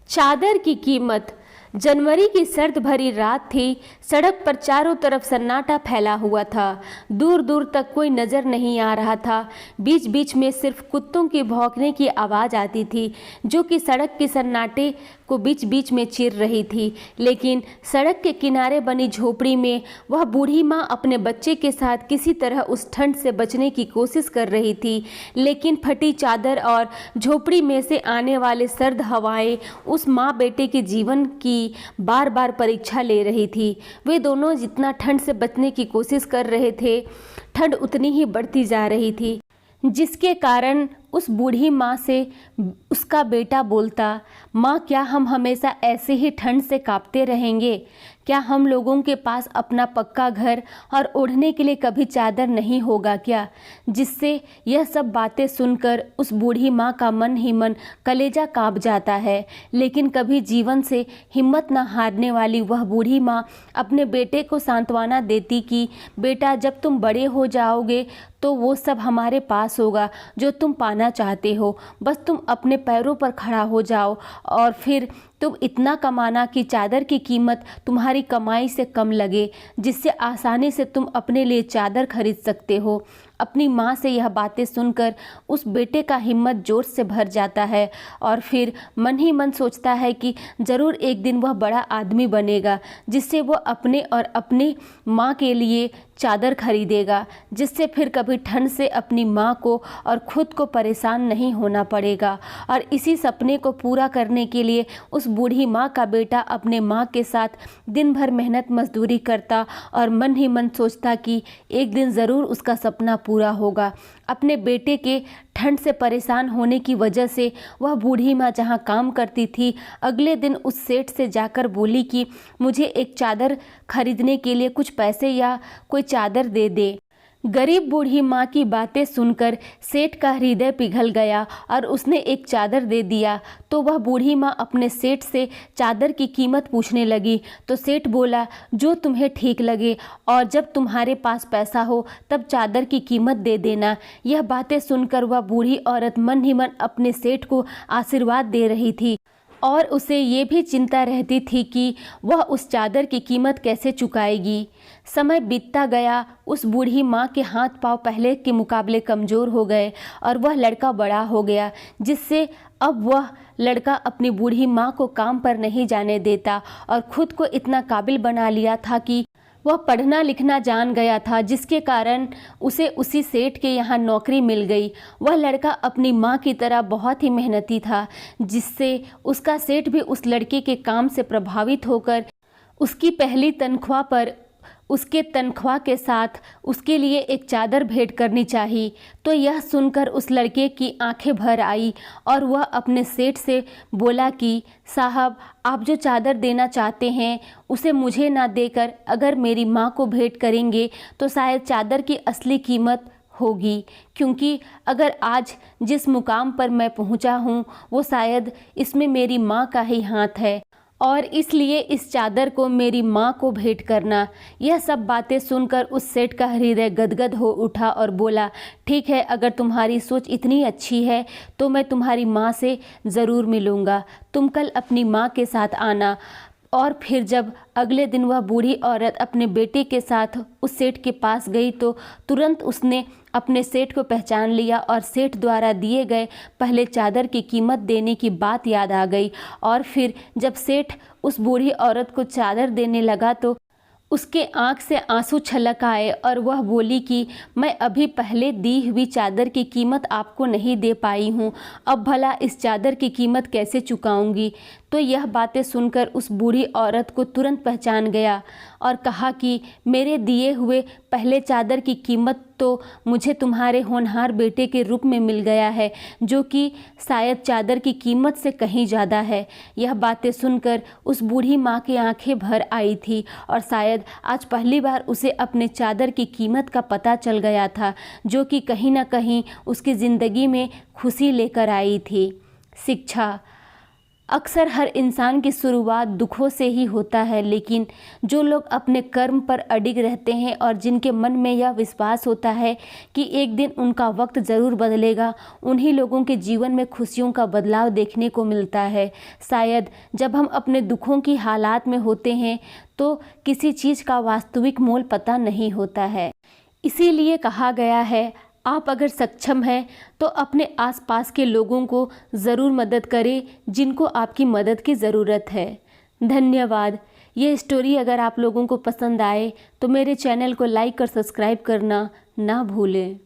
चादर की कीमत। जनवरी की सर्द भरी रात थी। सड़क पर चारों तरफ सन्नाटा फैला हुआ था। दूर दूर तक कोई नज़र नहीं आ रहा था। बीच बीच में सिर्फ कुत्तों के भौंकने की आवाज़ आती थी, जो कि सड़क के सन्नाटे को बीच बीच में चीर रही थी। लेकिन सड़क के किनारे बनी झोपड़ी में वह बूढ़ी माँ अपने बच्चे के साथ किसी तरह उस ठंड से बचने की कोशिश कर रही थी। लेकिन फटी चादर और झोपड़ी में से आने वाले सर्द हवाएं उस माँ बेटे के जीवन की बार बार परीक्षा ले रही थी। वे दोनों जितना ठंड से बचने की कोशिश कर रहे थे, ठंड उतनी ही बढ़ती जा रही थी, जिसके कारण उस बूढ़ी माँ से उसका बेटा बोलता, माँ क्या हम हमेशा ऐसे ही ठंड से कांपते रहेंगे? क्या हम लोगों के पास अपना पक्का घर और ओढ़ने के लिए कभी चादर नहीं होगा क्या? जिससे यह सब बातें सुनकर उस बूढ़ी माँ का मन ही मन कलेजा कांप जाता है। लेकिन कभी जीवन से हिम्मत न हारने वाली वह बूढ़ी माँ अपने बेटे को सांत्वना देती कि बेटा, जब तुम बड़े हो जाओगे तो वो सब हमारे पास होगा जो तुम पाना चाहते हो। बस तुम अपने पैरों पर खड़ा हो जाओ और फिर तुम इतना कमाना कि चादर की कीमत तुम्हारी कमाई से कम लगे, जिससे आसानी से तुम अपने लिए चादर खरीद सकते हो। अपनी माँ से यह बातें सुनकर उस बेटे का हिम्मत जोश से भर जाता है और फिर मन ही मन सोचता है कि ज़रूर एक दिन वह बड़ा आदमी बनेगा, जिससे वो अपने और अपनी माँ के लिए चादर खरीदेगा, जिससे फिर कभी ठंड से अपनी माँ को और खुद को परेशान नहीं होना पड़ेगा। और इसी सपने को पूरा करने के लिए उस बूढ़ी माँ का बेटा अपने माँ के साथ दिन भर मेहनत मजदूरी करता और मन ही मन सोचता कि एक दिन ज़रूर उसका सपना पूरा होगा। अपने बेटे के ठंड से परेशान होने की वजह से वह बूढ़ी माँ जहाँ काम करती थी, अगले दिन उस सेठ से जाकर बोली कि मुझे एक चादर खरीदने के लिए कुछ पैसे या कोई चादर दे दे। गरीब बूढ़ी माँ की बातें सुनकर सेठ का हृदय पिघल गया और उसने एक चादर दे दिया। तो वह बूढ़ी माँ अपने सेठ से चादर की कीमत पूछने लगी। तो सेठ बोला, जो तुम्हें ठीक लगे और जब तुम्हारे पास पैसा हो तब चादर की कीमत दे देना। यह बातें सुनकर वह बूढ़ी औरत मन ही मन अपने सेठ को आशीर्वाद दे रही थी और उसे ये भी चिंता रहती थी कि वह उस चादर की कीमत कैसे चुकाएगी। समय बीतता गया। उस बूढ़ी माँ के हाथ पांव पहले के मुकाबले कमज़ोर हो गए और वह लड़का बड़ा हो गया, जिससे अब वह लड़का अपनी बूढ़ी माँ को काम पर नहीं जाने देता और खुद को इतना काबिल बना लिया था कि वह पढ़ना लिखना जान गया था, जिसके कारण उसे उसी सेठ के यहाँ नौकरी मिल गई। वह लड़का अपनी माँ की तरह बहुत ही मेहनती था, जिससे उसका सेठ भी उस लड़के के काम से प्रभावित होकर उसकी पहली तनख्वाह पर उसके तनख्वाह के साथ उसके लिए एक चादर भेंट करनी चाहिए। तो यह सुनकर उस लड़के की आंखें भर आई और वह अपने सेठ से बोला कि साहब, आप जो चादर देना चाहते हैं उसे मुझे ना देकर अगर मेरी माँ को भेंट करेंगे तो शायद चादर की असली कीमत होगी, क्योंकि अगर आज जिस मुकाम पर मैं पहुँचा हूँ वो शायद इसमें मेरी माँ का ही हाथ है और इसलिए इस चादर को मेरी माँ को भेंट करना। यह सब बातें सुनकर उस सेठ का हृदय गदगद हो उठा और बोला, ठीक है, अगर तुम्हारी सोच इतनी अच्छी है तो मैं तुम्हारी माँ से ज़रूर मिलूँगा। तुम कल अपनी माँ के साथ आना। और फिर जब अगले दिन वह बूढ़ी औरत अपने बेटे के साथ उस सेठ के पास गई तो तुरंत उसने अपने सेठ को पहचान लिया और सेठ द्वारा दिए गए पहले चादर की कीमत देने की बात याद आ गई। और फिर जब सेठ उस बूढ़ी औरत को चादर देने लगा तो उसके आंख से आंसू छलक आए और वह बोली कि मैं अभी पहले दी हुई चादर की कीमत आपको नहीं दे पाई हूँ, अब भला इस चादर की कीमत कैसे चुकाऊंगी। तो यह बातें सुनकर उस बूढ़ी औरत को तुरंत पहचान गया और कहा कि मेरे दिए हुए पहले चादर की कीमत तो मुझे तुम्हारे होनहार बेटे के रूप में मिल गया है, जो कि शायद चादर की कीमत से कहीं ज़्यादा है। यह बातें सुनकर उस बूढ़ी माँ की आंखें भर आई थी और शायद आज पहली बार उसे अपने चादर की कीमत का पता चल गया था, जो कि कहीं ना कहीं उसकी ज़िंदगी में खुशी लेकर आई थी। शिक्षा। अक्सर हर इंसान की शुरुआत दुखों से ही होता है, लेकिन जो लोग अपने कर्म पर अडिग रहते हैं और जिनके मन में यह विश्वास होता है कि एक दिन उनका वक्त ज़रूर बदलेगा, उन्हीं लोगों के जीवन में खुशियों का बदलाव देखने को मिलता है। शायद जब हम अपने दुखों की हालात में होते हैं तो किसी चीज़ का वास्तविक मोल पता नहीं होता है। इसीलिए कहा गया है, आप अगर सक्षम हैं तो अपने आसपास के लोगों को ज़रूर मदद करें जिनको आपकी मदद की ज़रूरत है। धन्यवाद। ये स्टोरी अगर आप लोगों को पसंद आए तो मेरे चैनल को लाइक और सब्सक्राइब करना ना भूलें।